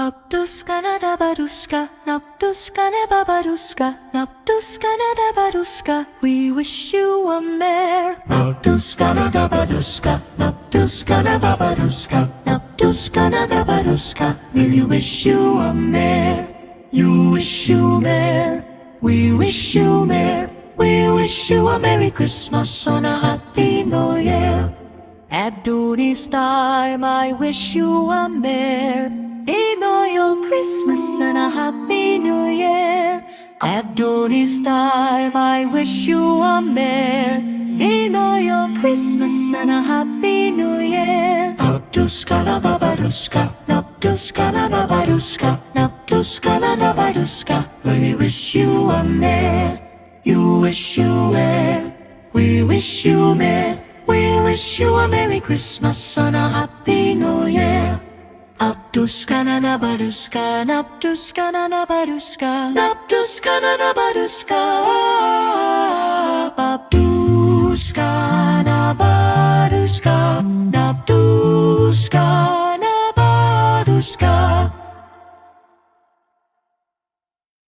Naptuska na dabaruska, naptuska na babaruska, naptuska na dabaruska, we wish you a merry. Naptuska na dabaruska, naptuska na babaruska, naptuska na dabaruska, we wish you a merry. You wish you merry, we wish you merry, we wish you a Merry Christmas and a Happy New Year. At this time I wish you a merry Christmas and a Happy New Year. At this time I wish you a merry Christmas and a Happy New Year. Naptuska na babaruska, naptuska na babaruska, naptuska na babaruska, we wish you a merry. You wish you merry, we wish you merry, we wish you a Merry Christmas and a Happy New Year. Naptuska na babaruska, naptuska na babaruska, naptuska na babaruska.